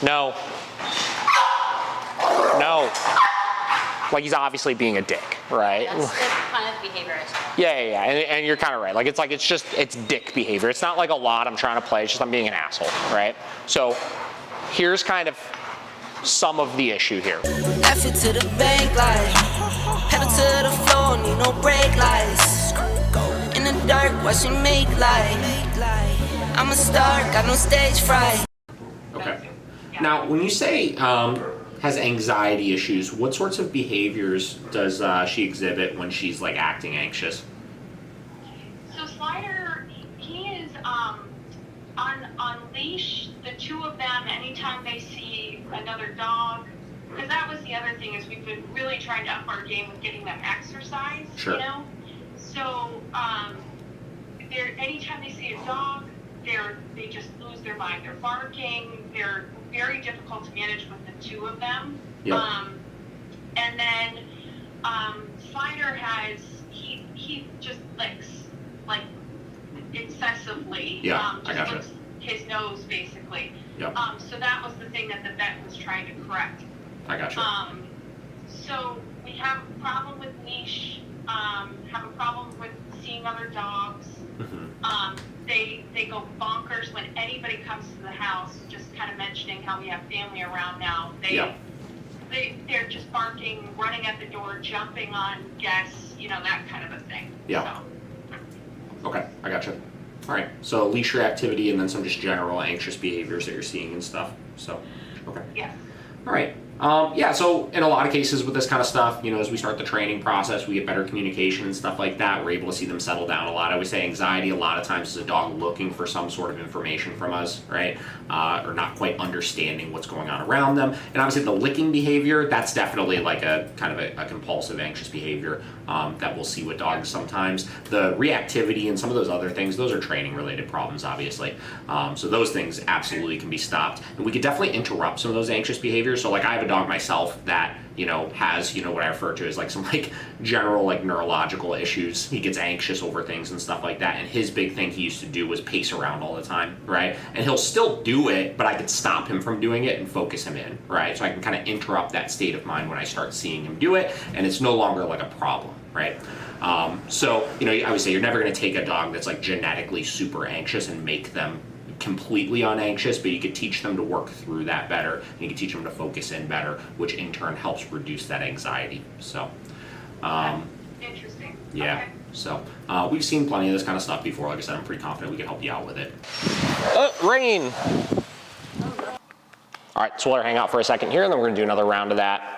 No. No. Like he's obviously being a dick, right? That's the kind of behavior I saw. Yeah. And you're kind of right. Like it's dick behavior. It's not like a lot I'm trying to play. It's just I'm being an asshole, right? So here's kind of some of the issue here. Effort to the bank light, pedal to the floor, need no brake lights. In the dark, watching make light. I'm a star, got no stage fright. Okay. Now, when you say has anxiety issues, what sorts of behaviors does she exhibit when she's like acting anxious? So Slider, he is on leash. The two of them, anytime they see another dog, because that was the other thing, is we've been really trying to up our game with getting them exercise. Sure. You know, so anytime they see a dog, they just lose their mind. They're barking. They're very difficult to manage with the two of them. Yep. And then Slider he just licks like excessively. Yeah, just I gotcha. licks his nose basically. Yep. So that was the thing that the vet was trying to correct. I gotcha. So we have a problem with leash. Have a problem with seeing other dogs. Mm-hmm. They go bonkers when anybody comes to the house, just kind of mentioning how we have family around now. They're just barking, running at the door, jumping on guests, that kind of a thing. Yeah. So. Okay, I gotcha. All right, so leash reactivity and then some just general anxious behaviors that you're seeing and stuff. So, okay. Yes. All right. Yeah, so in a lot of cases with this kind of stuff, as we start the training process, we get better communication and stuff like that. We're able to see them settle down a lot. I always say anxiety a lot of times is a dog looking for some sort of information from us, right? Or not quite understanding what's going on around them. And obviously the licking behavior, that's definitely like a kind of a compulsive anxious behavior that we'll see with dogs sometimes. The reactivity and some of those other things, those are training related problems, obviously. So those things absolutely can be stopped. And we could definitely interrupt some of those anxious behaviors. So like I have a dog myself that has what I refer to as like some like general like neurological issues. He gets anxious over things and stuff like that, and his big thing he used to do was pace around all the time, right? And he'll still do it, but I could stop him from doing it and focus him in, right? So I can kind of interrupt that state of mind when I start seeing him do it, and it's no longer like a problem, right? So I would say you're never going to take a dog that's like genetically super anxious and make them completely unanxious, but you could teach them to work through that better, and you can teach them to focus in better, which in turn helps reduce that anxiety. So Interesting. yeah. Okay. So we've seen plenty of this kind of stuff before. Like I said, I'm pretty confident we can help you out with it. Rain. All right, so we'll let her hang out for a second here, and then we're gonna do another round of that.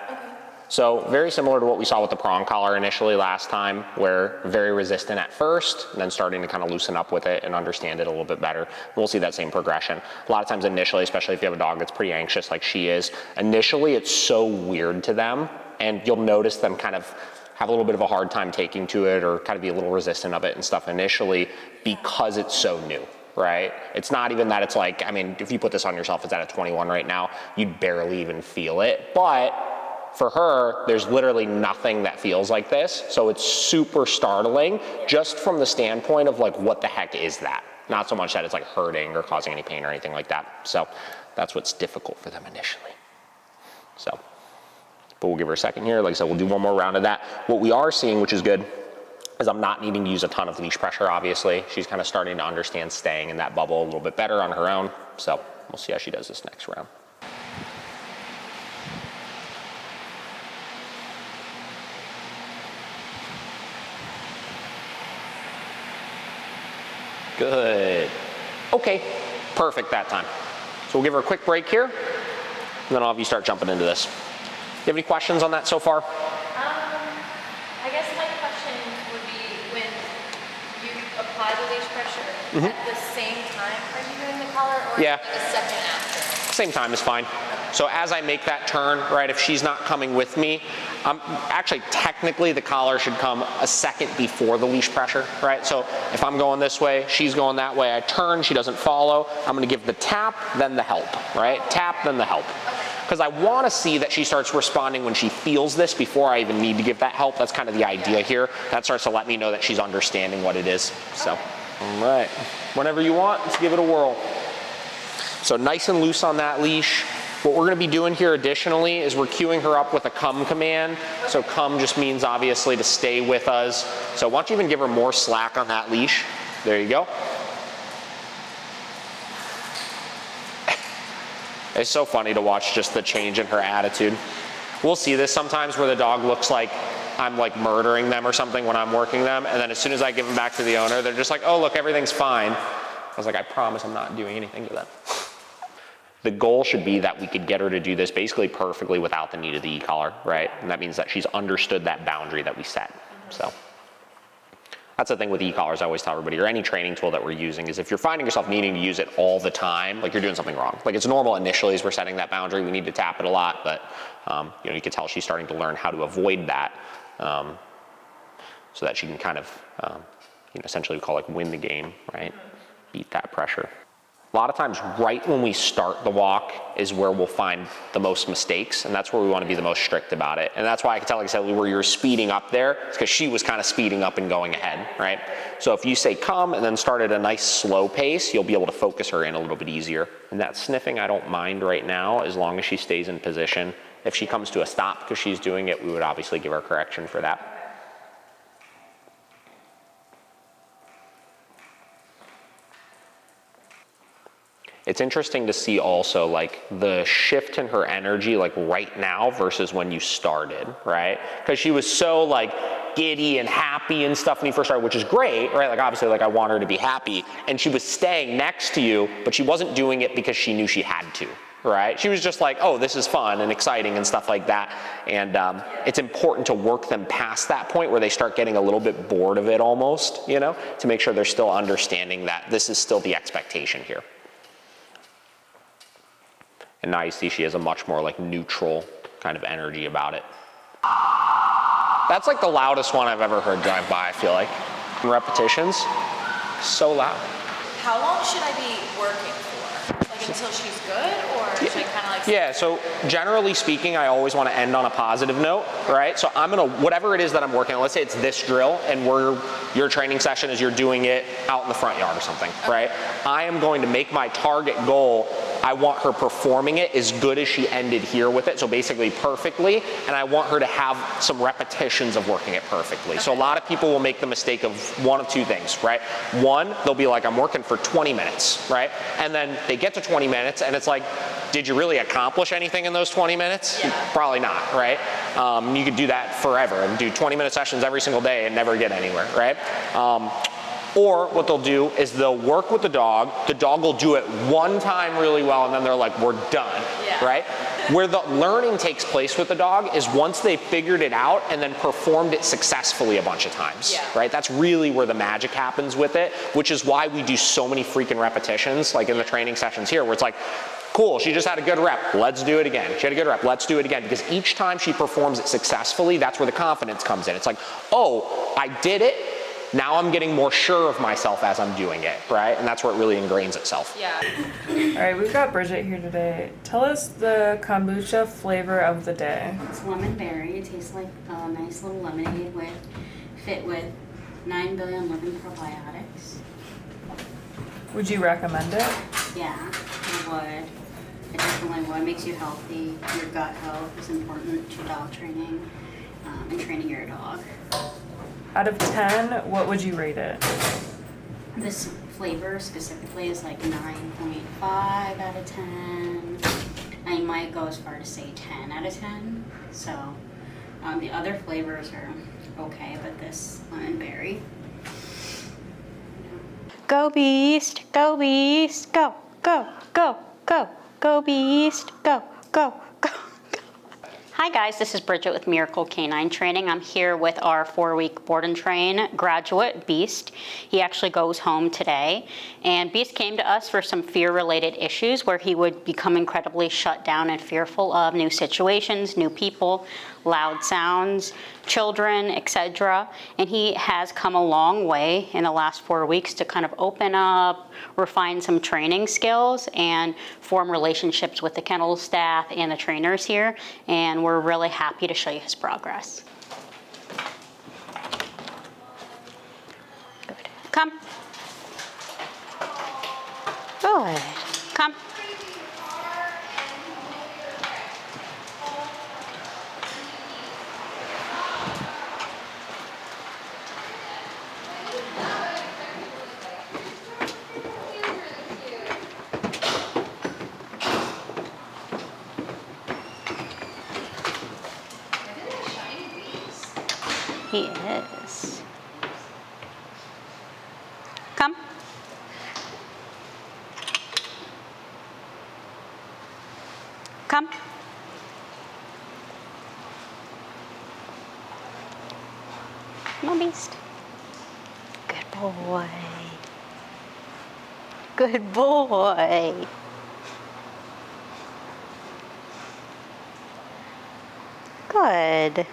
So very similar to what we saw with the prong collar initially last time, where very resistant at first, and then starting to kind of loosen up with it and understand it a little bit better. We'll see that same progression. A lot of times initially, especially if you have a dog that's pretty anxious like she is, initially it's so weird to them, and you'll notice them kind of have a little bit of a hard time taking to it or kind of be a little resistant of it and stuff initially because it's so new. Right? It's not even that it's like, if you put this on yourself, it's at a 21 right now, you'd barely even feel it. But for her, there's literally nothing that feels like this. So it's super startling just from the standpoint of like, what the heck is that? Not so much that it's like hurting or causing any pain or anything like that. So that's what's difficult for them initially. So, but we'll give her a second here. Like I said, we'll do one more round of that. What we are seeing, which is good, is I'm not needing to use a ton of leash pressure, obviously. She's kind of starting to understand staying in that bubble a little bit better on her own. So we'll see how she does this next round. Good. Okay, perfect that time. So we'll give her a quick break here, and then I'll have you start jumping into this. Do you have any questions on that so far? I guess my question would be, when you apply the leash pressure, at the same time are you doing the collar, or Yeah. like a second after? Same time is fine. So as I make that turn, right, if she's not coming with me, actually technically the collar should come a second before the leash pressure, right? So if I'm going this way, she's going that way, I turn, she doesn't follow, I'm gonna give the tap, then the help, right? Tap, then the help. Because I wanna see that she starts responding when she feels this before I even need to give that help. That's kind of the idea here. That starts to let me know that she's understanding what it is. So, all right, whenever you want, let's give it a whirl. So nice and loose on that leash. What we're gonna be doing here additionally is we're cueing her up with a come command. So come just means obviously to stay with us. So why don't you even give her more slack on that leash? There you go. It's so funny to watch just the change in her attitude. We'll see this sometimes where the dog looks like I'm like murdering them or something when I'm working them, and then as soon as I give them back to the owner, they're just like, oh look, everything's fine. I was like, I promise I'm not doing anything to them. The goal should be that we could get her to do this basically perfectly without the need of the e-collar, right? And that means that she's understood that boundary that we set. So that's the thing with e-collars I always tell everybody, or any training tool that we're using, is if you're finding yourself needing to use it all the time, like you're doing something wrong. Like it's normal initially as we're setting that boundary, we need to tap it a lot, but you know, you can tell she's starting to learn how to avoid that so that she can kind of, you know, essentially we call it win the game, right? Beat that pressure. A lot of times right when we start the walk is where we'll find the most mistakes, and that's where we want to be the most strict about it. And that's why I can tell, like I said, where you're speeding up there, it's because she was kind of speeding up and going ahead, right? So if you say come and then start at a nice slow pace, you'll be able to focus her in a little bit easier. And that sniffing I don't mind right now as long as she stays in position. If she comes to a stop because she's doing it, we would obviously give her correction for that. It's interesting to see also like the shift in her energy like right now versus when you started, right? Because she was so like giddy and happy and stuff when you first started, which is great, right? Like obviously like I want her to be happy, and she was staying next to you, but she wasn't doing it because she knew she had to, right? She was just like, oh, this is fun and exciting and stuff like that. And it's important to work them past that point where they start getting a little bit bored of it almost, you know, to make sure they're still understanding that this is still the expectation here. And now you see she has a much more like neutral kind of energy about it. That's like the loudest one I've ever heard drive by, I feel like. In repetitions, so loud. How long should I be working for? Like until she's good, or should I kind of like... Yeah, so generally speaking, I always want to end on a positive note, right? So I'm gonna, whatever it is that I'm working on, let's say it's this drill and your training session is you're doing it out in the front yard or something, right? I am going to make my target goal, I want her performing it as good as she ended here with it, so basically perfectly, and I want her to have some repetitions of working it perfectly. So a lot of people will make the mistake of one of two things, right? One, they'll be like, I'm working for 20 minutes, right? And then they get to 20 minutes and it's like, did you really accomplish anything in those 20 minutes? Yeah. Probably not, right? You could do that forever and do 20-minute sessions every single day and never get anywhere, right? Or what they'll do is they'll work with the dog will do it one time really well, and then they're like, we're done, right? Where the learning takes place with the dog is once they figured it out and then performed it successfully a bunch of times, right? That's really where the magic happens with it, which is why we do so many freaking repetitions, like in the training sessions here, where it's like, cool, she just had a good rep, let's do it again. She had a good rep, let's do it again. Because each time she performs it successfully, that's where the confidence comes in. It's like, oh, I did it, now I'm getting more sure of myself as I'm doing it, right? And that's where it really ingrains itself. Yeah. All right, we've got Bridget here today. Tell us the kombucha flavor of the day. It's lemon berry. It tastes like a nice little lemonade fit with 9 billion living probiotics. Would you recommend it? Yeah, I would. It definitely would. It makes you healthy. Your gut health is important to dog training and training your dog. Out of 10, what would you rate it? This flavor specifically is like 9.5 out of 10. I might go as far to say 10 out of 10. So the other flavors are okay, but this lemon berry. Go Beast, go Beast, go, go, go, go, go Beast, go, go, go. Hi guys, this is Bridget with Miracle Canine Training. I'm here with our 4-week board and train graduate, Beast. He actually goes home today. And Beast came to us for some fear-related issues where he would become incredibly shut down and fearful of new situations, new people, loud sounds, children, etc. And he has come a long way in the last 4 weeks to kind of open up, refine some training skills, and form relationships with the kennel staff and the trainers here. And we're really happy to show you his progress. Good. Come. Good. Come. He is. Come. Come. Come on, Beast. Good boy. Good boy. Good.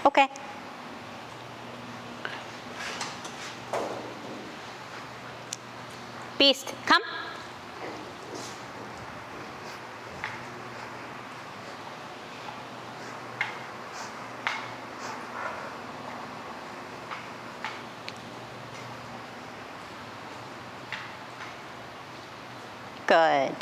Okay. Beast, come. Good.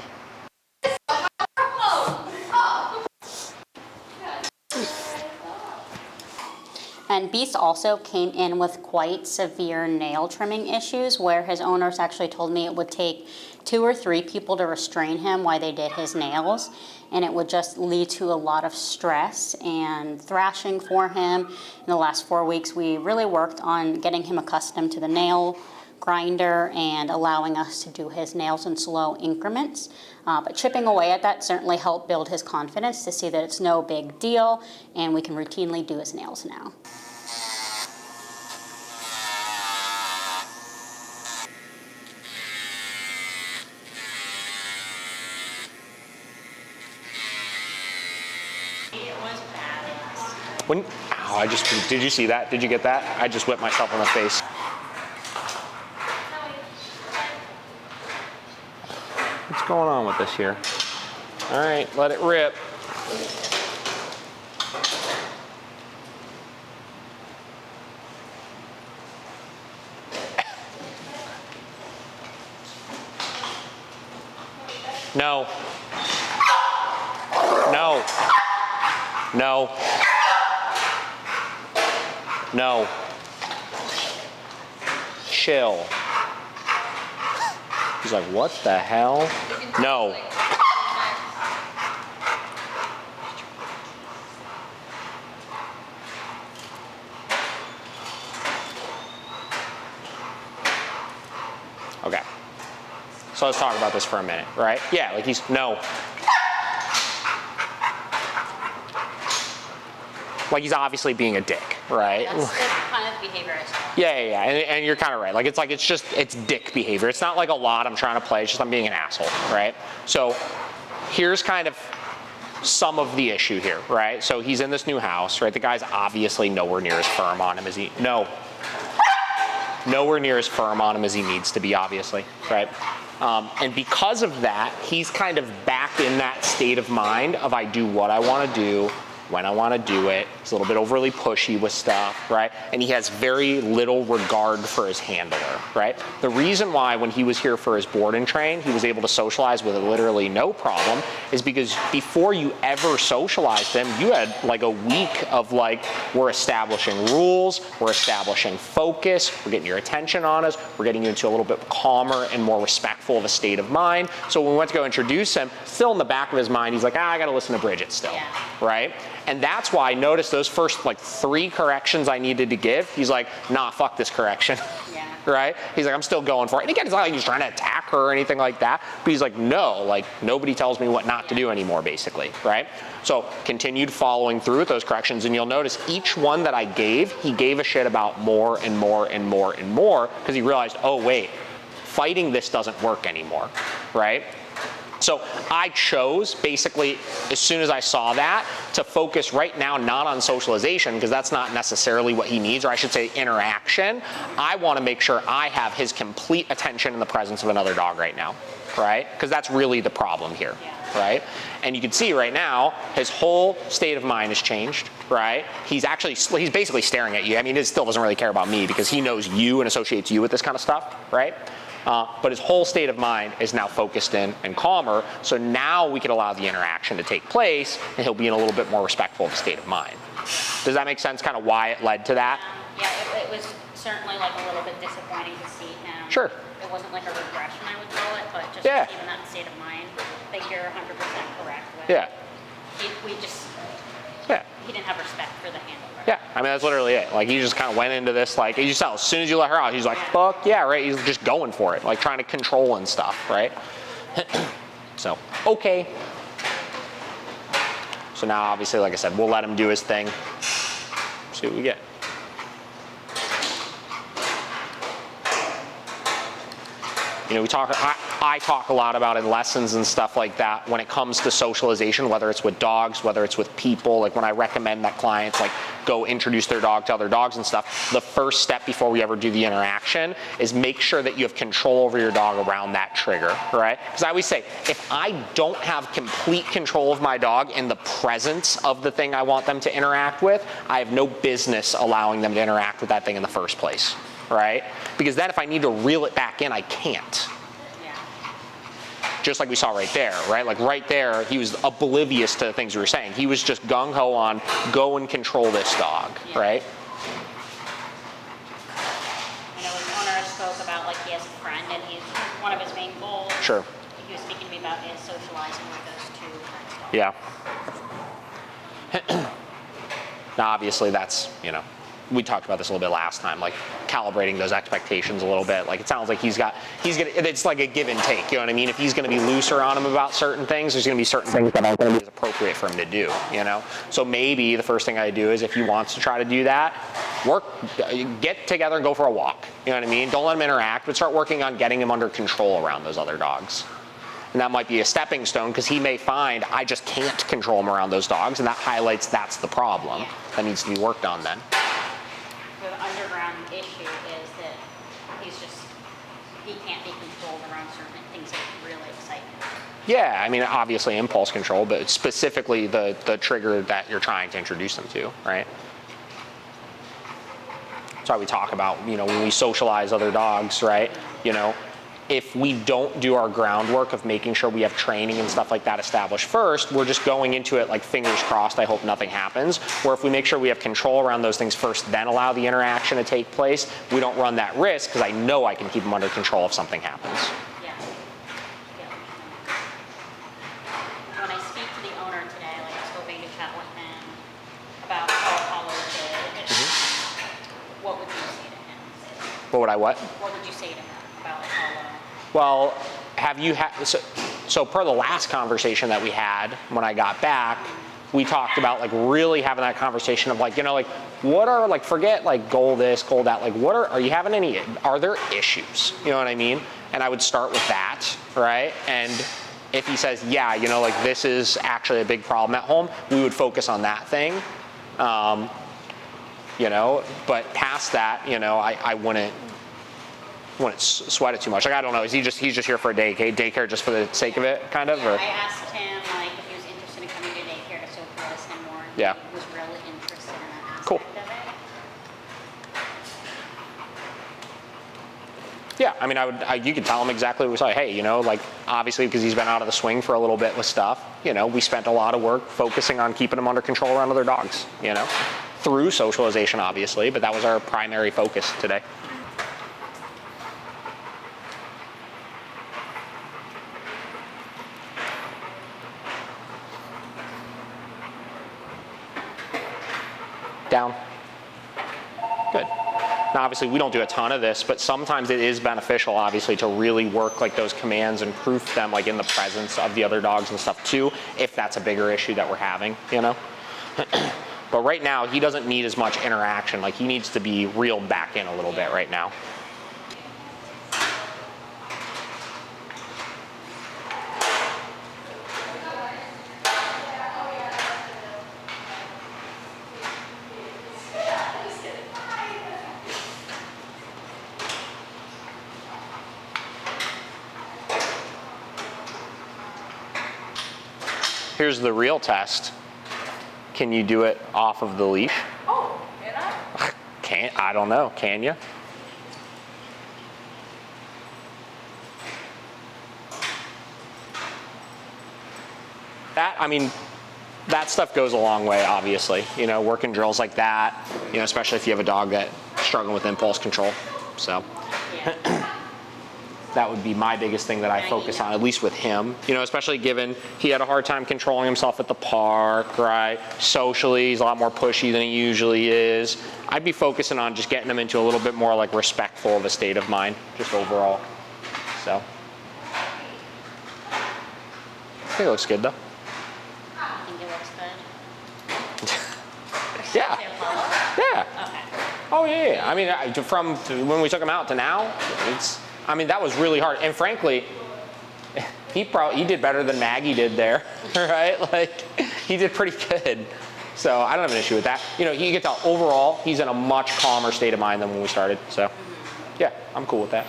And Beast also came in with quite severe nail trimming issues where his owners actually told me it would take 2 or 3 people to restrain him while they did his nails, and it would just lead to a lot of stress and thrashing for him. In the last 4 weeks, we really worked on getting him accustomed to the nail grinder and allowing us to do his nails in slow increments. But chipping away at that certainly helped build his confidence to see that it's no big deal and we can routinely do his nails now. Ow, did you see that? Did you get that? I just whipped myself in the face. What's going on with this here? All right, let it rip. No. No. No. No. Chill. He's like, what the hell? No. Okay. So let's talk about this for a minute, right? Yeah, like no. Like he's obviously being a dick, right? That's the kind of behavior I saw. Yeah. And you're kind of right. Like it's dick behavior. It's not like a lot I'm trying to play. It's just I'm being an asshole, right? So here's kind of some of the issue here, right? So he's in this new house, right? The guy's obviously nowhere near as firm on him as nowhere near as firm on him as he needs to be, obviously, right? And because of that, he's kind of back in that state of mind of I do what I want to do, when I want to do it. He's a little bit overly pushy with stuff, right? And he has very little regard for his handler, right? The reason why when he was here for his board and train, he was able to socialize with literally no problem is because before you ever socialized him, you had like a week of like, we're establishing rules, we're establishing focus, we're getting your attention on us, we're getting you into a little bit calmer and more respectful of a state of mind. So when we went to go introduce him, still in the back of his mind, he's like, I gotta listen to Bridget still, right? And that's why I noticed those first like 3 corrections I needed to give. He's like, nah, fuck this correction. Yeah. Right? He's like, I'm still going for it. And again, it's not like he's trying to attack her or anything like that. But he's like, no, like nobody tells me what not to do anymore, basically. Right? So continued following through with those corrections. And you'll notice each one that I gave, he gave a shit about more and more and more and more because he realized, oh, wait, fighting this doesn't work anymore. Right? So I chose, basically, as soon as I saw that, to focus right now not on socialization, because that's not necessarily what he needs, or I should say interaction. I want to make sure I have his complete attention in the presence of another dog right now, right? Because that's really the problem here, right? And you can see right now, his whole state of mind has changed, right? He's basically staring at you. I mean, he still doesn't really care about me because he knows you and associates you with this kind of stuff, right? But his whole state of mind is now focused in and calmer. So now we can allow the interaction to take place and he'll be in a little bit more respectful of a state of mind. Does that make sense, kind of why it led to that? Yeah, it was certainly like a little bit disappointing to see him. Sure. It wasn't like a regression, I would call it, but just Yeah. even that state of mind, I think you're 100% correct with. Yeah. Yeah. He didn't have respect for the handler. Yeah, I mean, that's literally it. Like, he just kind of went into this, like, you saw, as soon as you let her out, he's like, fuck yeah, right? He's just going for it, like trying to control and stuff, right? So, okay. So now, obviously, like I said, we'll let him do his thing. See what we get. You know, I talk a lot about in lessons and stuff like that when it comes to socialization, whether it's with dogs, whether it's with people. Like when I recommend that clients like go introduce their dog to other dogs and stuff, the first step before we ever do the interaction is make sure that you have control over your dog around that trigger, right? Because I always say, if I don't have complete control of my dog in the presence of the thing I want them to interact with, I have no business allowing them to interact with that thing in the first place, right? Because then if I need to reel it back in, I can't. Just like we saw right there, right? Like right there, he was oblivious to the things we were saying. He was just gung-ho on, go and control this dog, right? I know his owner spoke about like he has a friend and he's one of his main goals. Sure. He was speaking to me about is socializing with those two friends. Yeah. Now, obviously, that's, you know, we talked about this a little bit last time, like calibrating those expectations a little bit. Like it sounds like it's like a give and take, you know what I mean? If he's gonna be looser on him about certain things, there's gonna be certain things that aren't gonna be as appropriate for him to do, you know? So maybe the first thing I do is if he wants to try to do that, get together and go for a walk, you know what I mean? Don't let him interact, but start working on getting him under control around those other dogs. And that might be a stepping stone because he may find I just can't control him around those dogs, and that highlights that's the problem that needs to be worked on then. The underground issue is that he can't be controlled around certain things that really excite him. Yeah, I mean, obviously impulse control, but specifically the trigger that you're trying to introduce them to, right? That's why we talk about, you know, when we socialize other dogs, right? You know, if we don't do our groundwork of making sure we have training and stuff like that established first, we're just going into it like fingers crossed, I hope nothing happens. Where if we make sure we have control around those things first, then allow the interaction to take place, we don't run that risk because I know I can keep them under control if something happens. Yeah. When I speak to the owner today, like I was hoping to chat with him about how Apollo did, what would you say to him? What would I what? What would you say to him about Apollo? Well, have you had, so per the last conversation that we had when I got back, we talked about like really having that conversation of like, you know, like what are like, forget like goal this, goal that, like what are you having any, are there issues? You know what I mean? And I would start with that, right? And if he says, yeah, you know, like this is actually a big problem at home, we would focus on that thing. You know, but past that, you know, I wouldn't sweat it too much. Like, I don't know, he's just here for a daycare just for the sake of it, kind of? Yeah, or? I asked him like if he was interested in coming to daycare to socialize him more. Yeah. He was really interested in that aspect Cool. of it. Yeah, I mean, you could tell him exactly what we saw. Hey, you know, like, obviously, because he's been out of the swing for a little bit with stuff, you know, we spent a lot of work focusing on keeping him under control around other dogs, you know, through socialization, obviously, but that was our primary focus today. Down. Good. Now, obviously, we don't do a ton of this, but sometimes it is beneficial, obviously, to really work like those commands and proof them like in the presence of the other dogs and stuff too, if that's a bigger issue that we're having, you know? But right now, he doesn't need as much interaction. Like, he needs to be reeled back in a little bit right now. Here's the real test. Can you do it off of the leash? Oh, can I? Can't, I don't know, can you? That, I mean, that stuff goes a long way, obviously. You know, working drills like that, you know, especially if you have a dog that's struggling with impulse control, so. Yeah. That would be my biggest thing that I focus on, at least with him. You know, especially given he had a hard time controlling himself at the park, right? Socially, he's a lot more pushy than he usually is. I'd be focusing on just getting him into a little bit more like respectful of a state of mind, just overall. So, I think it looks good though. I think it looks good. Yeah. Yeah. Okay. Oh yeah. I mean, from when we took him out to now, I mean, that was really hard. And frankly, he did better than Maggie did there, right? Like, he did pretty good. So I don't have an issue with that. You know, you can tell overall, he's in a much calmer state of mind than when we started. So yeah, I'm cool with that.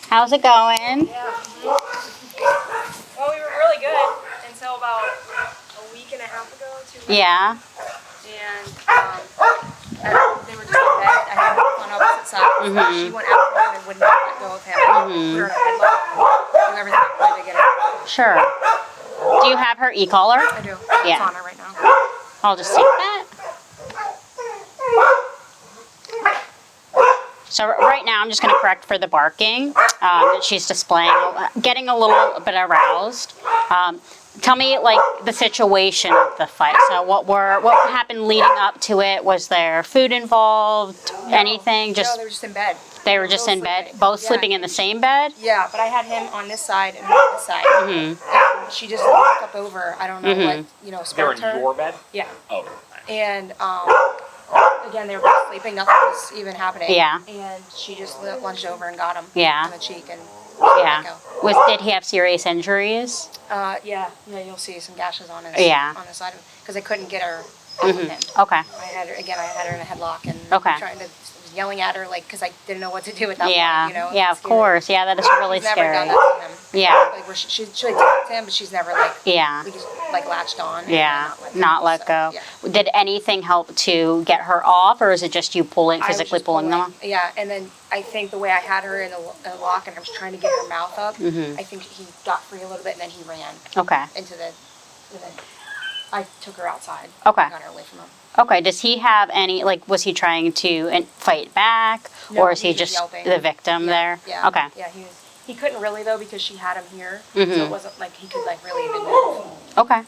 How's it going? Yeah. Well, we were really good until about a week and a half ago, 2 weeks. Yeah. And they were just in bed. I had them on opposite sides. She went after him and would not let go of him. We were in a headlock. Do everything I could to get her. Sure. Do you have her e-collar? I do. Yeah. It's on her right now. I'll just take that. So right now I'm just going to correct for the barking that she's displaying, getting a little bit aroused. Tell me like the situation of the fight. So what happened leading up to it? Was there food involved? Anything? No, they were just in bed. They were just both in bed, sleeping. both Yeah. sleeping in the same bed? Yeah, but I had him on this side and her on this side. And she just walked up over. I don't know what, They were sparked in her. your bed? Yeah. Oh. And again, they were both sleeping. Nothing was even happening. Yeah. And she just lunged over and got him. Yeah. On the cheek and Yeah. let go. Did he have serious injuries? Yeah. You'll see some gashes on his Yeah. on the side of him because I couldn't get her off of him. Okay. I had her in a headlock and Okay. trying to was yelling at her like because I didn't know what to do at that Yeah. point. Yeah, of Scary. course. Yeah, that is really She's never scary. done that to him. Yeah. Like where she talked to him, but she's never like Yeah. we just like latched on. And Yeah. not let Go. Yeah. Did anything help to get her off, or is it just you I was physically just pulling them off? Yeah, and then I think the way I had her in the lock and I was trying to get her mouth up, I think he got free a little bit and then he ran Okay. into the. And then I took her outside. Okay. And got her away from him. Okay. Does he have any, was he trying to fight back, No, or is he he was just just yelping. the victim Yeah, there? Yeah. Okay. Yeah, he couldn't really though because she had him here, so it wasn't like he could like really even move. Okay.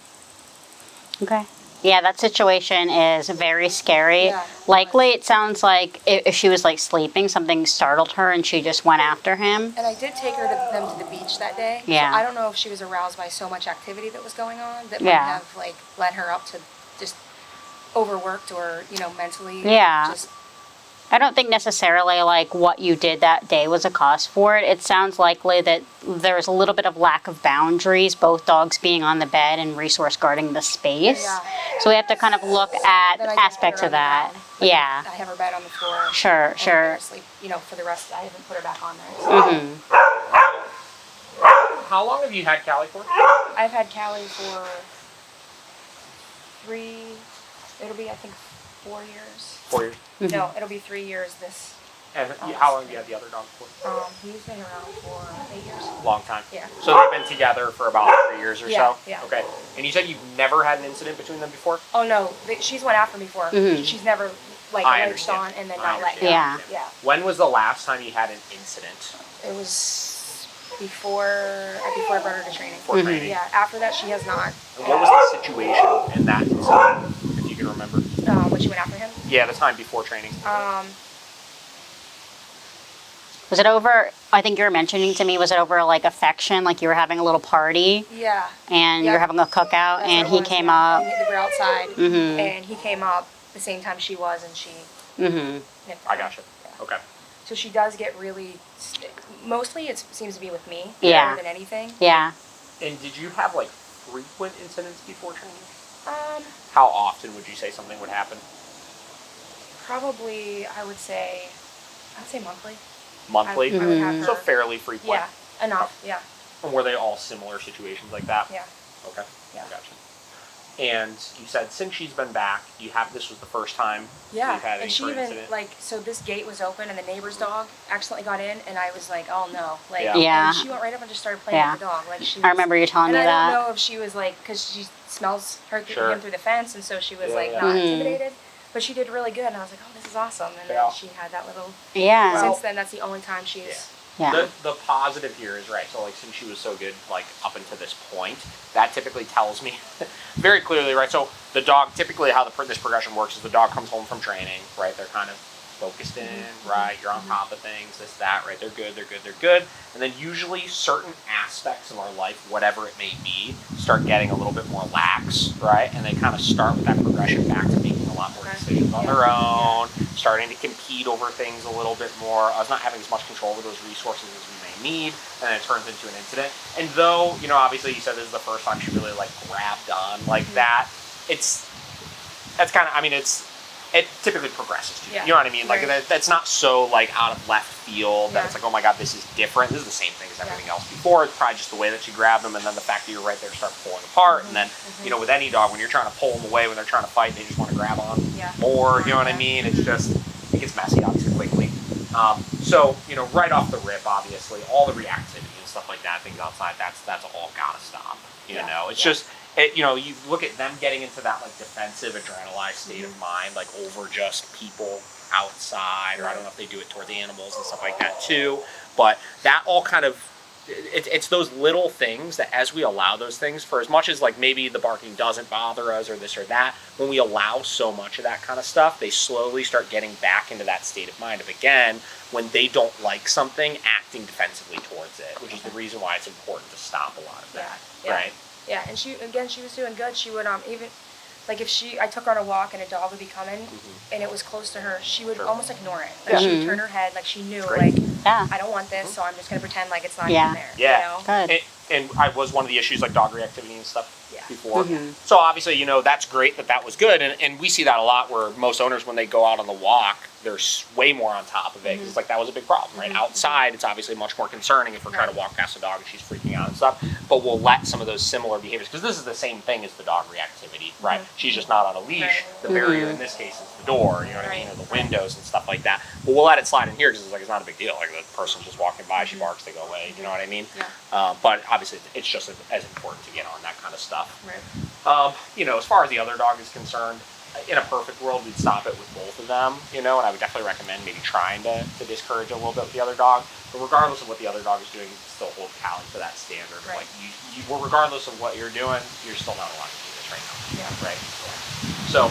Okay. Yeah, that situation is very scary. Yeah. Likely, it sounds like if she was like sleeping, something startled her and she just went after him. And I did take them to the beach that day. Yeah. So I don't know if she was aroused by so much activity that was going on that might Yeah. have like led her up to just overworked or mentally. Yeah. Just I don't think necessarily like what you did that day was a cause for it. It sounds likely that there's a little bit of lack of boundaries, both dogs being on the bed and resource guarding the space. Yeah. So we have to kind of look at then I just aspects put her of on the that. ground. Like, Yeah. I have her bed on the floor. Sure, and sure. let her sleep. For the rest, I haven't put her back on there. So. How long have you had Callie for? I've had Callie for 3. It'll be I think 4 years. 4 years. No, it'll be 3 years this. And how long have you had the other dog for? He's been around for 8 years. Long time. Yeah. So they've been together for about 3 years or Yeah, so? yeah. Okay. And you said you've never had an incident between them before? Oh no, she's went after me for. She's never like I latched understand. on and then I not let go. understand. Yeah. Yeah. When was the last time you had an incident It was before I brought her to training. for training? Yeah. After that, she has not. And what was the situation in that incident, if you can remember? When she went after him. Yeah, the time before training. Was it over, I think you were mentioning to me, was it over like affection, like you were having a little party Yeah. and you were Yeah. having a cookout That's and what he it was, came yeah. up? And we were outside, and he came up the same time she was, and she. nipped I him. gotcha. Yeah. Okay. So she does get really. Mostly, it seems to be with me. Yeah. More than anything. Yeah. And did you have like frequent incidents before training? Um. How often would you say something would happen? Probably, I would say monthly. Monthly? I would have her. So fairly frequent. Yeah, enough. Yeah. And were they all similar situations like that? Yeah. Okay. Yeah. Gotcha. And you said since she's been back, this was the first time Yeah, you've had any and she sort of even, incident? like, so this gate was open and the neighbor's dog accidentally got in, and I was like, oh no. Like, Yeah. Yeah. and she went right up and just started playing Yeah. with the dog. Like, she I was, remember you telling and me I that. don't know if she was like, because she smells him through the fence, and so she was Yeah, like yeah. not Mhm. intimidated. But she did really good, and I was like, oh, this is awesome. And Yeah. then she had that little, Yeah. since then, that's the only time she's, Yeah. The positive here is right. So like since she was so good like up until this point, that typically tells me very clearly, right? So the dog typically how this progression works is the dog comes home from training, right? They're kind of focused in, right? You're on top of things, this, that, right? They're good, they're good, they're good. And then usually certain aspects of our life, whatever it may be, start getting a little bit more lax, right? And they kind of start with that progression back to making a lot more decisions on their own, starting to compete over things a little bit more, us not having as much control over those resources as we may need, and then it turns into an incident. And though, you know, obviously you said this is the first time she really like grabbed on like that, that's kind of, I mean, it typically progresses to you. Yeah. You know what I mean? Like Right. that's not so like out of left field that Yeah. it's like, oh my god, this is different. This is the same thing as everything else before. It's probably just the way that you grab them, and then the fact that you're right there start pulling apart. And then you know, with any dog, when you're trying to pull them away when they're trying to fight, they just want to grab on more. You know what I mean? It's just it gets messy obviously quickly. So you know, right off the rip, obviously, all the reactivity and stuff like that, things outside, that's all gotta stop. You know, it's just. You know, you look at them getting into that like defensive, adrenalized state of mind, like over just people outside, or I don't know if they do it toward the animals and stuff like that too. But that all kind of, it's those little things that as we allow those things, for as much as like maybe the barking doesn't bother us or this or that, when we allow so much of that kind of stuff, they slowly start getting back into that state of mind of again, when they don't like something, acting defensively towards it, which is the reason why it's important to stop a lot of that, right? Yeah, and she was doing good. She would even, like if I took her on a walk and a dog would be coming, and it was close to her, she would almost ignore it. Like she would turn her head, like she knew, like I don't want this, so I'm just gonna pretend like it's not even there. Yeah. You know? Good. And I was one of the issues like dog reactivity and stuff Yeah. before. So obviously, you know, that's great that was good, and we see that a lot where most owners when they go out on the walk, they're way more on top of it because like that was a big problem, right? Outside, it's obviously much more concerning if we're trying to walk past a dog and she's freaking out and stuff. But we'll let some of those similar behaviors, because this is the same thing as the dog reactivity, right? She's just not on a leash. Right. The barrier in this case is the door, you know what I mean, or the windows and stuff like that. But we'll let it slide in here because it's like it's not a big deal. Like the person's just walking by, she barks, they go away. You know what I mean? Yeah. But obviously, it's just as important to get on that kind of stuff. Right. You know, as far as the other dog is concerned, in a perfect world, we'd stop it with both of them, you know, and I would definitely recommend maybe trying to discourage a little bit with the other dog. But regardless of what the other dog is doing, still hold Callie to that standard. Right. Like, well, regardless of what you're doing, you're still not allowed to do this right now. Yeah. Right? So,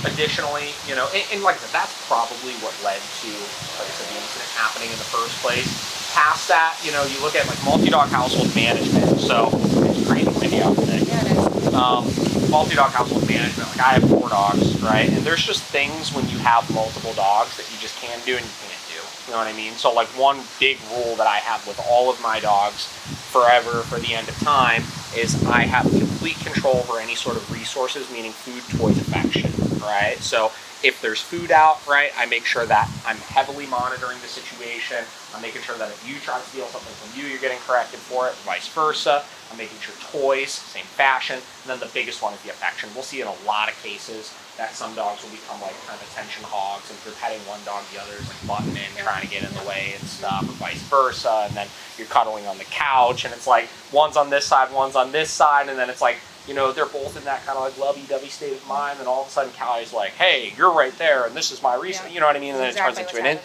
additionally, you know, and like I said, that's probably what led to, like I said, the incident happening in the first place. Past that, you know, you look at like multi-dog household management. So it's pretty windy out today. Yeah, it is. Multi-dog household management. Like I have 4 dogs, right? And there's just things when you have multiple dogs that you just can do and you can't do. You know what I mean? So like one big rule that I have with all of my dogs forever for the end of time is I have complete control over any sort of resources, meaning food, toys, affection, right? So if there's food out, right, I make sure that I'm heavily monitoring the situation. I'm making sure that if you try to steal something from you, you're getting corrected for it, vice versa. I'm making sure toys, same fashion. And then the biggest one is the affection. We'll see in a lot of cases that some dogs will become like kind of attention hogs, and if you're petting one dog, the other is like butting in, trying to get in the way and stuff, or vice versa. And then you're cuddling on the couch, and it's like one's on this side, one's on this side, and then it's like, you know, they're both in that kind of like lovey-dovey state of mind, and all of a sudden Callie's like, hey, you're right there, and this is my reason, you know what I mean? And then it turns into an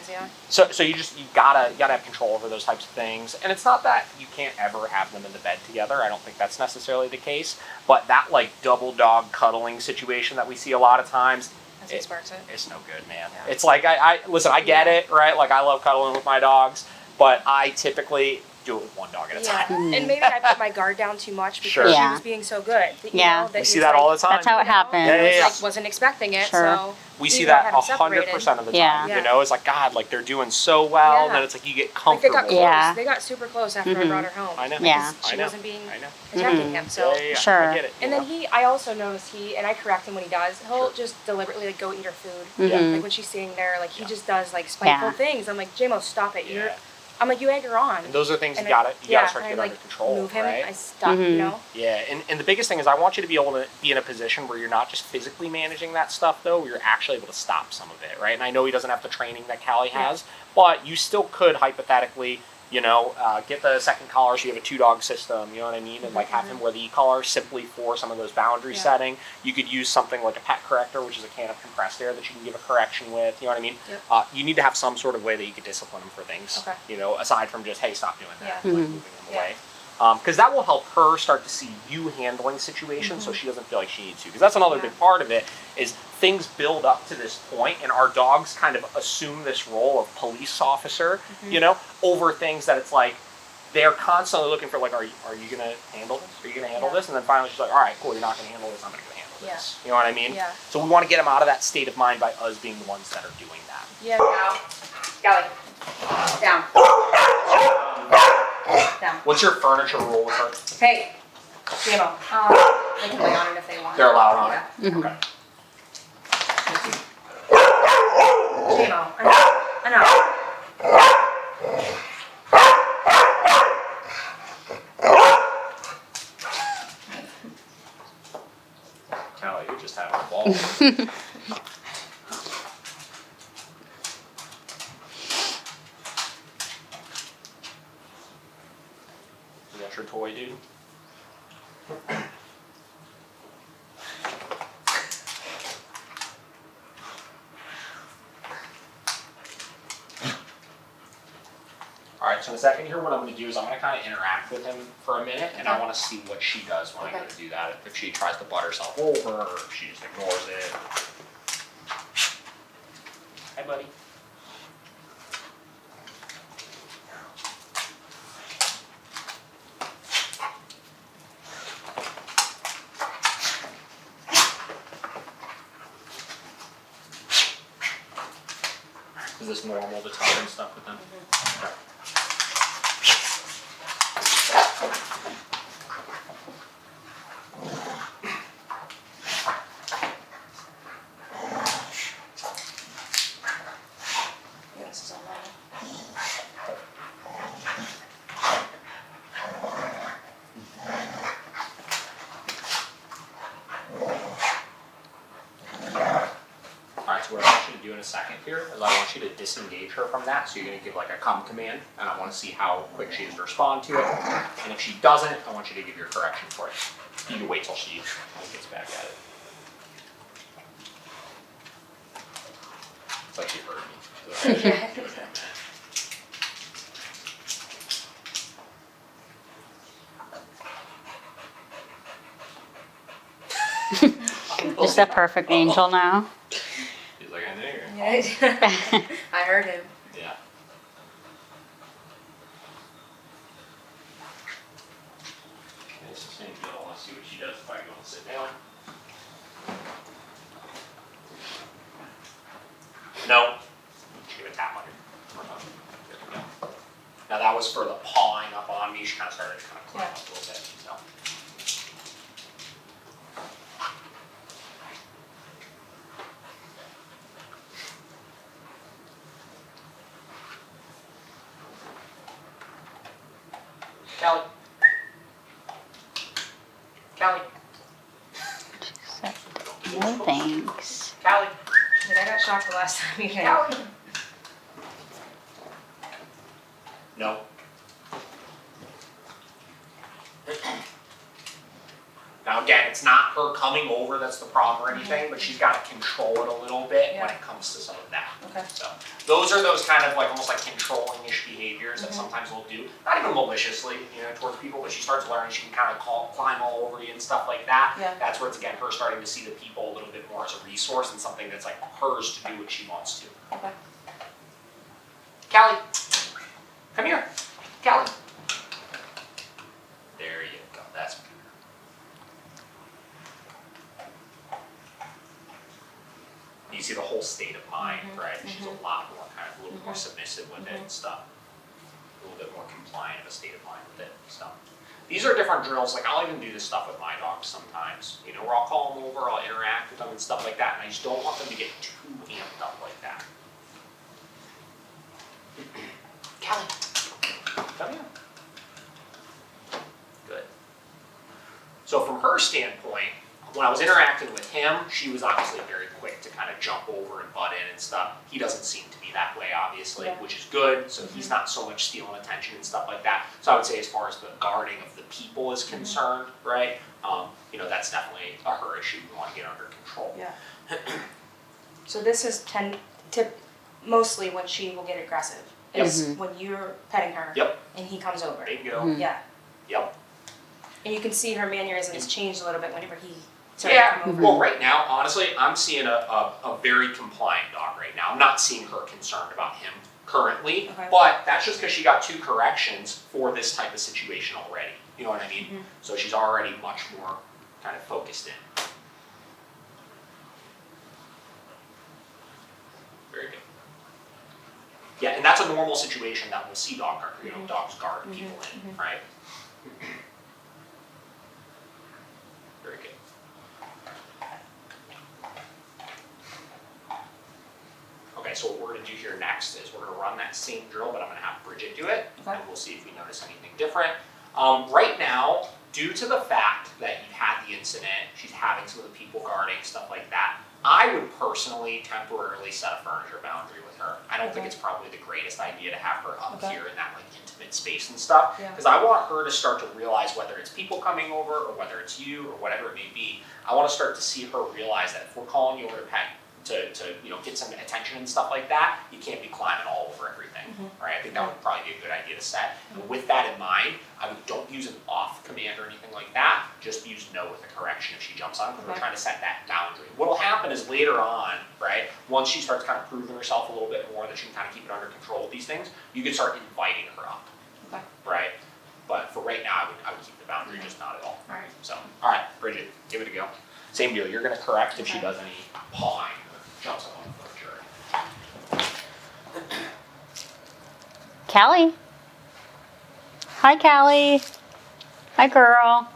So you gotta have control over those types of things. And it's not that you can't ever have them in the bed together. I don't think that's necessarily the case. But that like double dog cuddling situation that we see a lot of times, That's what sparks it. it's no good, man. Yeah. It's like listen, I get it, right? Like I love cuddling with my dogs, but I typically do it with one dog at a time. And maybe I put my guard down too much because Sure. she Yeah. was being so good. That, you Yeah. know, that We it's see that like, all the time. That's how it happens. Yeah, yeah, yeah. Like, wasn't expecting it, Sure. so We see even that having separated, 100% of the Yeah. time. Yeah. You know, it's like, God, like they're doing so well, Yeah. and then it's like you get Like they comfortable. got close. Yeah. They got super close after I brought her home. I know. Yeah. Because she I know. wasn't being I know. attacking him. So Yeah. Sure. I get it. and you then know? I also notice and I correct him when he does, he'll just deliberately like go eat her food. Mhm. Like when she's sitting there, like he just does like spiteful Yeah. things. I'm like, JMO, stop it. Yeah. I'm like, you egg her on. And those are things And you gotta start and getting I, under control, move him, right? I stop, you know? Yeah, and the biggest thing is I want you to be able to be in a position where you're not just physically managing that stuff though, where you're actually able to stop some of it, right? And I know he doesn't have the training that Callie has, but you still could hypothetically, you know, get the second collar so you have a 2-dog system, you know what I mean? And like have him wear the Ecollar simply for some of those boundary setting. You could use something like a pet corrector, which is a can of compressed air that you can give a correction with, you know what I mean? Yep. You need to have some sort of way that you could discipline him for things, you know, aside from just, hey, stop doing that, like moving him away. Because that will help her start to see you handling situations so she doesn't feel like she needs to. Because that's another big part of it is things build up to this point and our dogs kind of assume this role of police officer, you know, over things that it's like they're constantly looking for like, are you going to handle this? Are you going to handle this? And then finally she's like, all right, cool, you're not going to handle this, I'm going to handle this. You know what I mean? Yeah. So we want to get them out of that state of mind by us being the ones that are doing that. Yeah. Down. Down. Down. What's your furniture rule with her? Hey, JMO. They can lay on it if they want. They're allowed on it? Okay. JMO. Enough. Callie, you're just having a ball. Is that your toy, dude? Alright, so in a second here, what I'm going to do is I'm going to kind of interact with him for a minute, and I want to see what she does when I go to do that. If she tries to butt herself over, or if she just ignores it. Hi, buddy. Is this normal to tug and stuff with them? Okay. Alright, so what I want you to do in a second here is I want you to disengage her from that. So you're going to give like a come command, and I want to see how quick she is to respond to it. And if she doesn't, I want you to give your correction for it. You can wait till she gets back at it. It's like she heard me. Just a perfect angel now. He's like, I know you're. Yeah. I heard him. Yeah. Okay, it's the same deal. Let's see what she does if I go and sit down. No. She gave a tap on her. There we go. Now that was for the pawing up on me. She kind of started to kind of climb up a little bit. So. Callie. Callie. No thanks. Callie. Like, I got shocked the last time you came. Callie. No. Now again, it's not her coming over that's the problem or anything, but she's got to control it a little bit when it comes to some of that. Okay. So those are those kind of like almost like controlling-ish behaviors that sometimes we'll do, not even maliciously, you know, towards people, but she starts learning she can kind of climb all over you and stuff like that. Yeah. That's where it's again her starting to see the people a little bit more as a resource and something that's like hers to do what she wants to. Okay. Callie, come here. Callie. There you go. That's better. You see the whole state of mind, right? She's a lot more kind of a little more submissive with it and stuff. A little bit more compliant of a state of mind with it and stuff. These are different drills. Like I'll even do this stuff with my dogs sometimes. You know, where I'll call them over, I'll interact with them and stuff like that. And I just don't want them to get too amped up like that. Callie. Come here. Good. So from her standpoint, when I was interacting with him, she was obviously very quick to kind of jump over and butt in and stuff. He doesn't seem to be that way, obviously, which is good. So he's not so much stealing attention and stuff like that. So I would say as far as the guarding of the people is concerned, right? You know, that's definitely a her issue. We want to get under control. Yeah. So this is mostly when she will get aggressive. Is when you're petting her. Yep. And he comes over. There you go. Yeah. Yep. And you can see her mannerisms change a little bit whenever he Well, right now, honestly, I'm seeing a very compliant dog right now. I'm not seeing her concerned about him currently, but that's just because she got 2 corrections for this type of situation already. You know what I mean? So she's already much more kind of focused in. Very good. Yeah, and that's a normal situation that we'll see dogs guard people in, right? Very good. Okay, so what we're going to do here next is we're going to run that same drill, but I'm going to have Bridget do it, and we'll see if we notice anything different. Right now, due to the fact that you've had the incident, she's having some of the people guarding, stuff like that, I would personally temporarily set a furniture boundary with her. I don't think it's probably the greatest idea to have her up here in that like intimate space and stuff, because I want her to start to realize whether it's people coming over or whether it's you or whatever it may be. I want to start to see her realize that if we're calling you over to pet to you know get some attention and stuff like that, you can't be climbing all over everything, right? I think that would probably be a good idea to set. And with that in mind, don't use an off command or anything like that. Just use no with a correction if she jumps on, because we're trying to set that boundary. What'll happen is later on, right, once she starts kind of proving herself a little bit more that she can kind of keep it under control with these things, you can start inviting her up, right? But for right now, I would keep the boundary just not at all. All right. So, all right, Bridget, give it a go. Same deal. You're going to correct if she does any pawing or jumps up on the furniture. Callie. Hi, Callie. Hi, girl.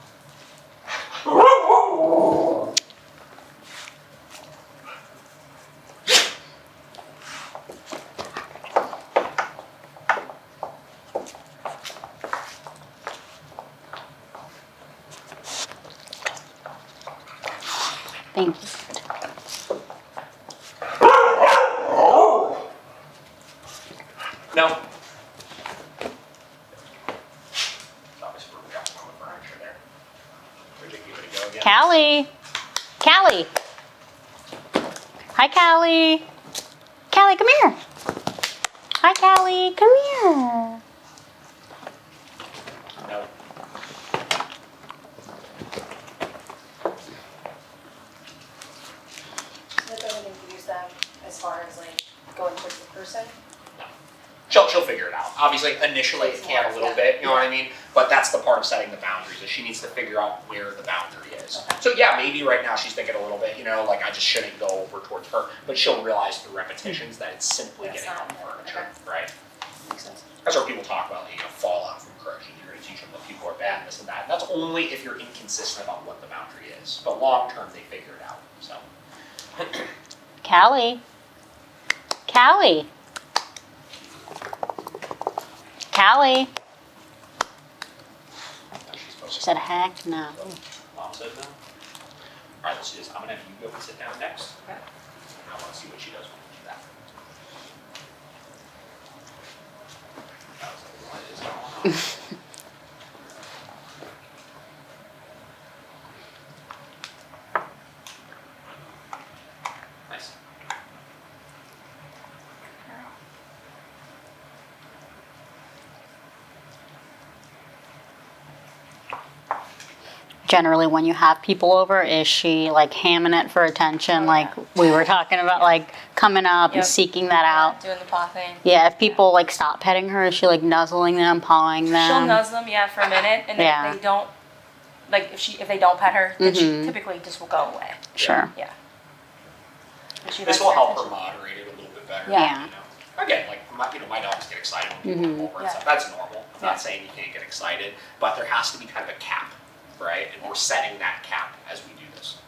Thank you. No. Callie. Callie. Hi, Callie. Callie, come here. Hi, Callie. Come here. No. Does anything to use them as far as like going towards the person? She'll figure it out. Obviously, initially it can a little bit, you know what I mean? But that's the part of setting the boundaries, is she needs to figure out where the boundary is. So yeah, maybe right now she's thinking a little bit, you know, like I just shouldn't go over towards her, but she'll realize through repetitions that it's simply getting on the furniture, right? Makes sense. That's where people talk about, you know, fallout from correction. You're going to teach them that people are bad and this and that. And that's only if you're inconsistent about what the boundary is. But long term, they figure it out. So. Callie. Callie. Callie. She said heck no. Mom said no? Alright, let's do this. I'm going to have you go and sit down next. Okay. I want to see what she does when you do that. I was like, what is going on? Nice. Generally, when you have people over, is she like hamming it for attention, like we were talking about, like coming up and seeking that out? Doing the paw thing. Yeah, if people like stop petting her, is she like nuzzling them, pawing them? She'll nuzzle them, for a minute, and then if they don't, like if they don't pet her, then she typically just will go away. Sure. Yeah. This will help her moderate it a little bit better. Yeah. You know? Again, like my dogs get excited when people come over and stuff. That's normal. I'm not saying you can't get excited, but there has to be kind of a cap, right? And we're setting that cap as we do this.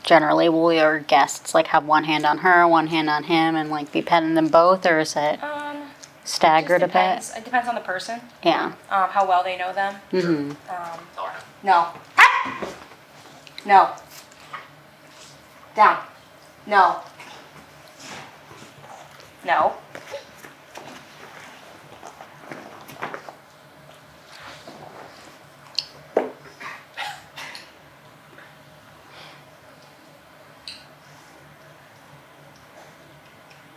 Generally, will your guests like have one hand on her, one hand on him, and like be petting them both, or is it? staggered a Just bit. depends. It depends on the person, Yeah. how well they know them. Mm-hmm. No. No. Down. No. No.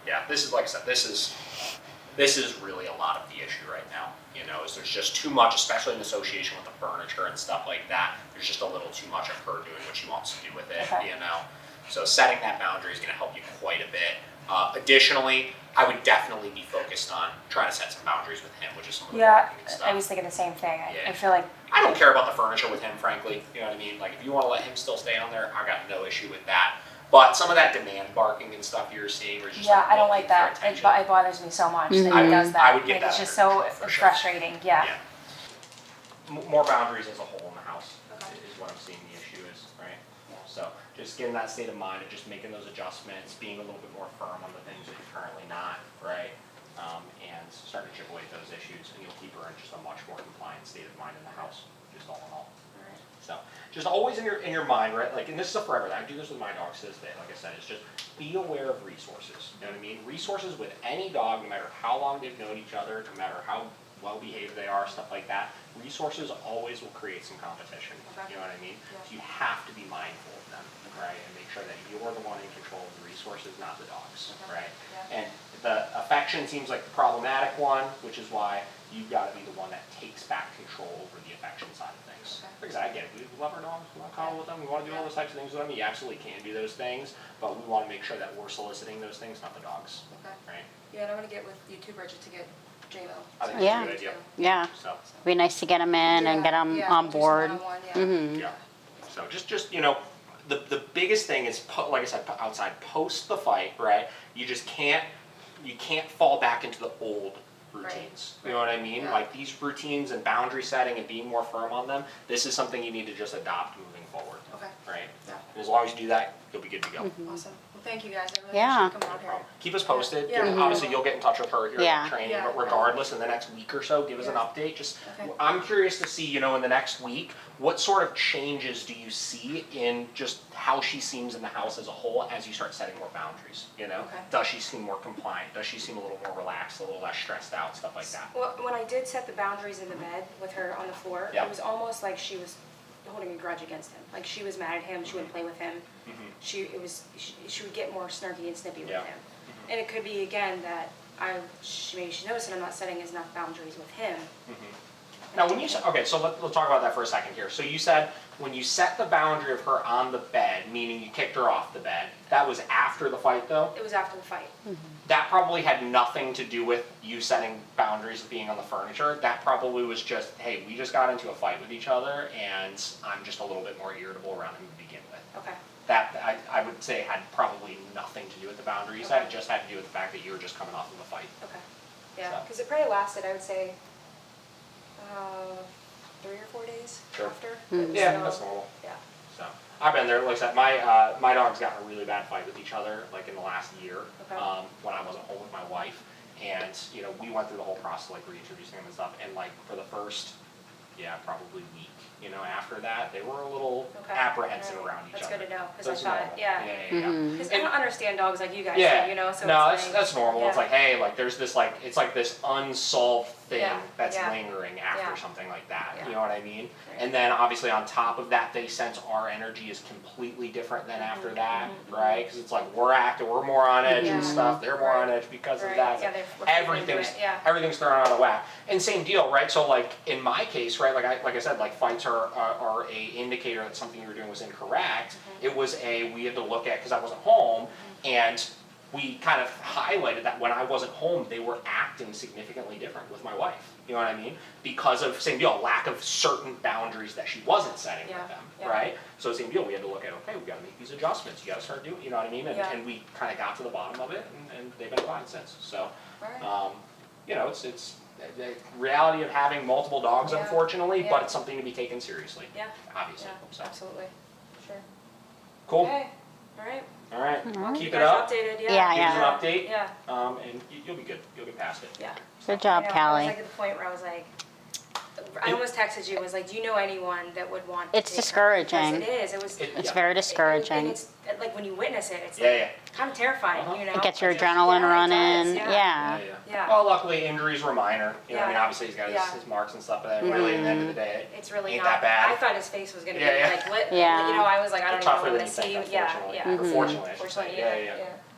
Yeah, this is, like I said, this is really a lot of the issue right now. You know, is there's just too much, especially in association with the furniture and stuff like that. There's just a little too much of her doing what she wants to do with it. Okay. You know, so setting that boundary is going to help you quite a bit. Additionally, I would definitely be focused on trying to set some boundaries with him, which is some of the Yeah, barking and stuff. I was thinking the same thing. Yeah. I feel like I don't care about the furniture with him, frankly. You know what I mean? Like, if you want to let him still stay on there, I got no issue with that. But some of that demand barking and stuff you're seeing, or just I don't like looking for that. attention. It bothers me so much that Mhm. he does that. I would get like, that it's just under so control, for sure. frustrating. Yeah. More boundaries as a whole in the house is what I'm seeing the issue is, right? So just getting that state of mind of just making those adjustments, being a little bit more firm on the things that you're currently not, right? And starting to chip away at those issues, and you'll keep her in just a much more compliant state of mind in the house, just all in all. So just always in your mind, right? Like, and this is a forever. I do this with my dogs to this day. Like I said, it's just be aware of resources. You know what I mean? Resources with any dog, no matter how long they've known each other, no matter how well behaved they are, stuff like that. Resources always will create some competition. Okay. You know what I mean? Yeah. So you have to be mindful of them, right? And make sure that you're the one in control of the resources, not the dogs, right? Yeah. And the affection seems like the problematic one, which is why you've got to be the one that takes back control over the affection side of things. Okay. Because I get it, we love our dogs, we want to cuddle with them, we want to do all those types of things with them. You absolutely can do those things, but we want to make sure that we're soliciting those things, not the dogs, Okay. right? Yeah, and I'm gonna get with you too, Bridget, to get J-Lo. I think Yeah. that's a good idea. Yeah. So, Be nice to get them in and get them on board. yeah. So just you know, the biggest thing is, like I said, outside post the fight, right? You can't fall back into the old routines. Right. You know what I mean? Yeah. Like these routines and boundary setting and being more firm on them, this is something you need to just adopt moving forward. Okay. Right? Yeah. And as long as you do that, you'll be good to go. Awesome. Well, thank you guys. I really Yeah. appreciate you coming out here. Keep us posted. Yeah. Obviously, you'll get in touch with her here Yeah. at training, Yeah. but regardless, in the next week or so, give us an Yeah. update. Just, Okay. I'm curious to see, you know, in the next week, what sort of changes do you see in just how she seems in the house as a whole as you start setting more boundaries? You know, Okay. does she seem more compliant? Does she seem a little more relaxed, a little less stressed out, stuff like that? Well, when I did set the boundaries in the bed with her on the floor, Yeah. it was almost like she was holding a grudge against him. Like she was mad at him. She wouldn't play with him. She would get more snarky and snippy with Yeah. him. And it could be again that maybe she noticed that I'm not setting enough boundaries with him. Now, when you said, okay, so let's talk about that for a second here. So you said when you set the boundary of her on the bed, meaning you kicked her off the bed, that was after the fight though? It was after the fight. That probably had nothing to do with you setting boundaries of being on the furniture. That probably was just, hey, we just got into a fight with each other and I'm just a little bit more irritable around him to begin with. Okay. That, I would say, had probably nothing to do with the boundaries. That it just had to do with the fact that you were just coming off of a fight. Okay. Yeah, So. because it probably lasted, I would say, 3 or 4 days Sure. after. Yeah, that's normal. Yeah. So I've been there. Like I said, my dogs got in a really bad fight with each other, like in the last year, Okay. when I wasn't home with my wife, and you know we went through the whole process, like reintroducing them and stuff, and like for the first, probably week, you know, after that they were a little Okay. apprehensive Alright. around each That's other. good to know, 'cause So I it's thought, normal. yeah. Yeah. Because I don't understand dogs like you guys Yeah, do, you know, so no, it's that's normal. yeah. It's like, hey, like there's this like, it's like this unsolved thing Yeah, that's yeah. lingering after Yeah. something like that. Yeah. You know what I mean? Right. And then obviously on top of that, they sense our energy is completely different than after that, right? Because it's like we're acting, we're more on edge and Yeah. stuff. They're more on Right. edge because of Right. that. Yeah, we're feeling everything's it, yeah. everything's thrown out of whack. And same deal, right? So like in my case, right? Like I said, like fights are a indicator that something you were doing was incorrect. It was we had to look at because I wasn't home and. We kind of highlighted that when I wasn't home, they were acting significantly different with my wife. You know what I mean? Because of, same deal, lack of certain boundaries that she wasn't setting Yeah, with them, yeah. right? So same deal, we had to look at, okay, we gotta make these adjustments, you gotta start doing, you know what I mean? Yeah. And we kind of got to the bottom of it, and they've been fine since, so. Alright. You know, it's the reality of having multiple dogs, Yeah, unfortunately, yeah. but it's something to be taken seriously, Yeah. obviously, Yeah, so. absolutely. Sure. Cool. Okay. All right. I'll Keep it you guys up. updated. Yeah, Yeah. Give us yeah. an update. Yeah. And you'll be good. You'll get past it. Yeah. Good job, I know, I Callie. was like at the point where I was like, I almost texted you. Was like, do you know anyone that would want? It's to take her? discouraging. Because it is. It was. It's Yeah. very And discouraging. it's like when you witness it, it's Yeah, like yeah. kind of terrifying. You know. It gets your Like, adrenaline yeah, it running. does, Yeah. Yeah. Well, luckily injuries were minor. You know, I mean, Yeah. obviously he's got Yeah. his marks and stuff, but really, at the end of the day, It's really ain't not that bad. I thought his face was gonna Yeah, be yeah. like lit. Yeah. You know, I was like, I They're don't even tougher know what than to you think, see. Yeah. unfortunately. Yeah. Or fortunately, I should Fortunately, say.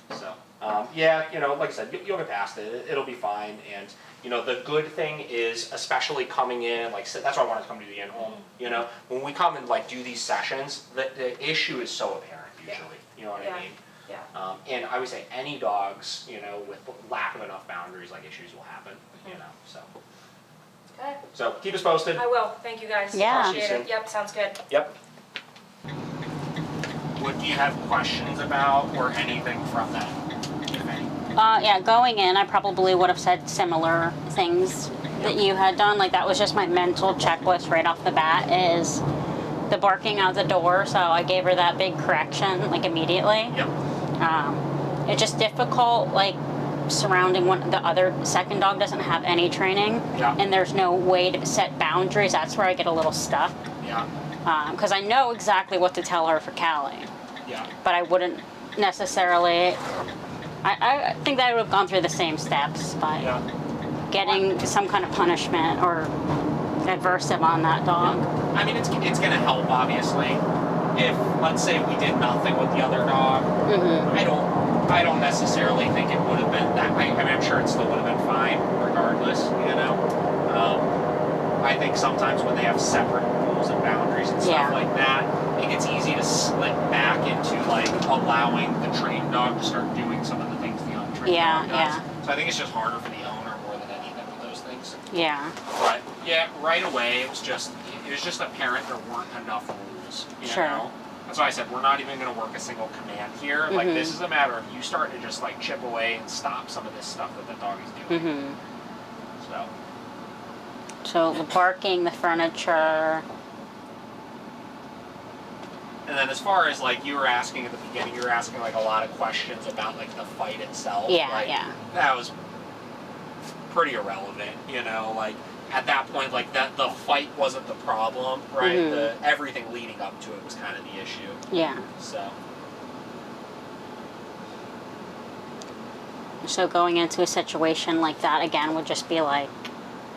yeah. So, yeah, you know, like I said, you'll get past it. It'll be fine. And, you know, the good thing is, especially coming in, like, that's why I wanted to come to the in-home. You know, when we come and, like, do these sessions, the issue is so apparent, usually. You know what I mean? Yeah. And I would say any dogs, you know, with lack of enough boundaries, like, issues will happen, you know, so. Okay. So, keep us posted. I will. Thank you guys. Yeah. Appreciate it. Yep. Sounds good. Yep. What do you have questions about or anything from that, if any? Yeah, going in, I probably would have said similar things that you had done. Like, that was just my mental checklist right off the bat, is the barking out the door. So I gave her that big correction, like, immediately. Yep. It's just difficult, like, surrounding the other second dog doesn't have any training. Yeah. And there's no way to set boundaries. That's where I get a little stuck. Yeah. Because I know exactly what to tell her for Callie. Yeah. But I wouldn't necessarily. I think that I would have gone through the same steps, but Yeah. getting some kind of punishment or adversive on that dog. I mean, it's gonna help, obviously. If, let's say, we did nothing with the other dog, I don't necessarily think it would have been that. I mean, I'm sure it still would have been fine, regardless. You know. I think sometimes when they have separate rules and boundaries and stuff Yeah. like that, it gets easy to slip back into like allowing the trained dog to start doing some of the things the untrained Yeah, dog does. yeah. So I think it's just harder for the owner more than anything with those things. Yeah. But yeah, right away it was just apparent there weren't enough rules. You Sure. know? That's why I said we're not even going to work a single command here. Like this is a matter of you starting to just like chip away and stop some of this stuff that the dog is doing. So the barking, the furniture. And then as far as like you were asking at the beginning, you were asking like a lot of questions about like the fight itself. Yeah, like, yeah. That was pretty irrelevant, you know, like at that point like that the fight wasn't the problem, right? Everything leading up to it was kind of the issue. Yeah. So going into a situation like that again would just be like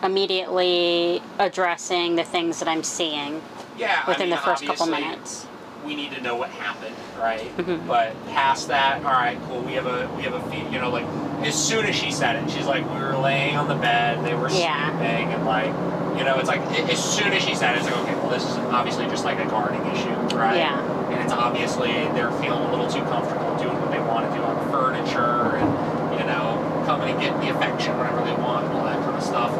immediately addressing the things that I'm seeing within the first couple minutes. We need to know what happened, right? But past that, all right, cool. We have a you know, like as soon as she said it, she's like, we were laying on the bed, they were sleeping, and like, you know, it's like as soon as she said it, it's like, okay, well, this is obviously just like a guarding issue, right? Yeah. And it's obviously they're feeling a little too comfortable doing what they want to do on the furniture, and you know, coming and getting the affection whenever they want, and all that kind of stuff.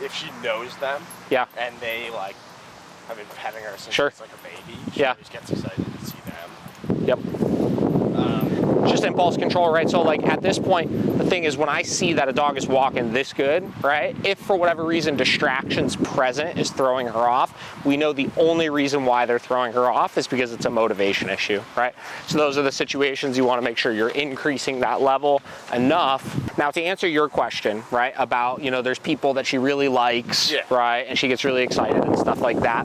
If she knows them, and they like have been petting her since she's like a baby, she always gets excited to see them. Yep. Just impulse control, right? So like at this point, the thing is when I see that a dog is walking this good, right? If for whatever reason distractions present is throwing her off, we know the only reason why they're throwing her off is because it's a motivation issue, right? So those are the situations you want to make sure you're increasing that level enough. Now to answer your question, right, about, you know, there's people that she really likes, right? And she gets really excited and stuff like that.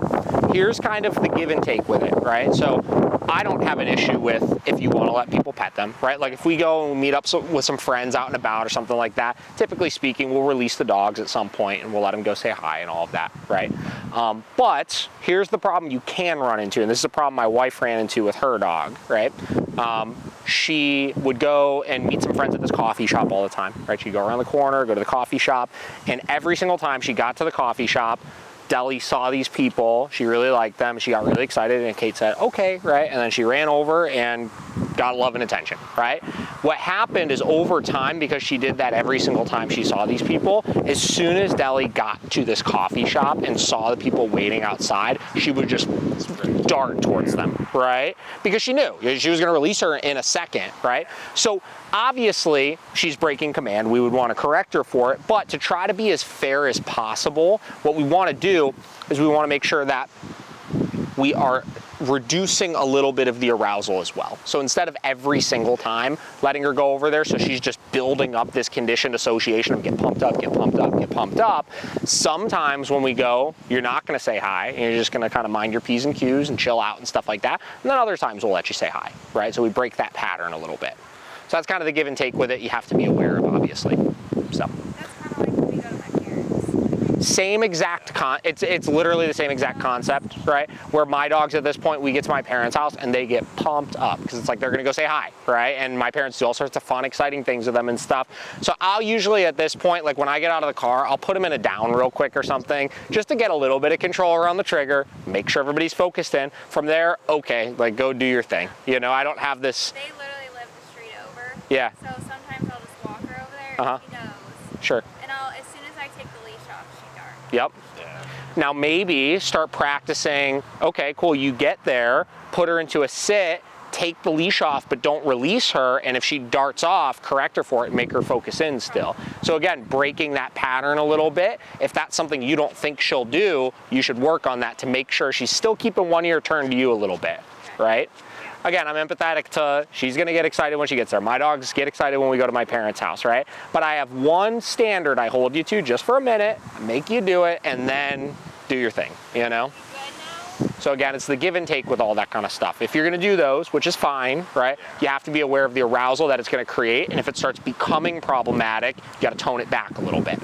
Here's kind of the give and take with it, right? So I don't have an issue with if you want to let people pet them, right? Like if we go and we meet up with some friends out and about or something like that, typically speaking, we'll release the dogs at some point and we'll let them go say hi and all of that, right? But here's the problem you can run into, and this is a problem my wife ran into with her dog, right? She would go and meet some friends at this coffee shop all the time, right? She'd go around the corner, go to the coffee shop, and every single time she got to the coffee shop, Deli saw these people, she really liked them, she got really excited, and Kate said, okay, right? And then she ran over and got love and attention, right? What happened is over time, because she did that every single time she saw these people, as soon as Deli got to this coffee shop and saw the people waiting outside, she would just dart towards them, right? Because she knew she was gonna release her in a second, right? So obviously she's breaking command. We would wanna correct her for it, but to try to be as fair as possible, what we wanna do is we wanna make sure that we are reducing a little bit of the arousal as well. So instead of every single time letting her go over there, so she's just building up this conditioned association of get pumped up, get pumped up, get pumped up, sometimes when we go, you're not gonna say hi, and you're just gonna kind of mind your P's and Q's and chill out and stuff like that. And then other times we'll let you say hi, right? So we break that pattern a little bit. So that's kind of the give and take with it. You have to be aware of, obviously. So. That's kind of like when we go to my parents. Same exact it's literally the same exact concept, right? Where my dogs at this point, we get to my parents' house and they get pumped up because it's like they're gonna go say hi, right? And my parents do all sorts of fun, exciting things with them and stuff. So I'll usually at this point, like when I get out of the car, I'll put them in a down real quick or something, just to get a little bit of control around the trigger, make sure everybody's focused in. From there, okay, like go do your thing. You know, I don't have this. They literally live the street over. Yeah. So sometimes I'll just walk her over there Uh-huh. and she knows. Sure. And as soon as I take the leash off, she darts. Yep. Now maybe start practicing, okay, cool, you get there, put her into a sit, take the leash off, but don't release her, and if she darts off, correct her for it and make her focus in still. So again, breaking that pattern a little bit. If that's something you don't think she'll do, you should work on that to make sure she's still keeping one ear turned to you a little bit, right? Again, I'm empathetic to, she's gonna get excited when she gets there. My dogs get excited when we go to my parents' house, right? But I have one standard I hold you to just for a minute, make you do it, and then do your thing, you know? So again, it's the give and take with all that kind of stuff. If you're gonna do those, which is fine, right? You have to be aware of the arousal that it's gonna create, and if it starts becoming problematic, you gotta tone it back a little bit.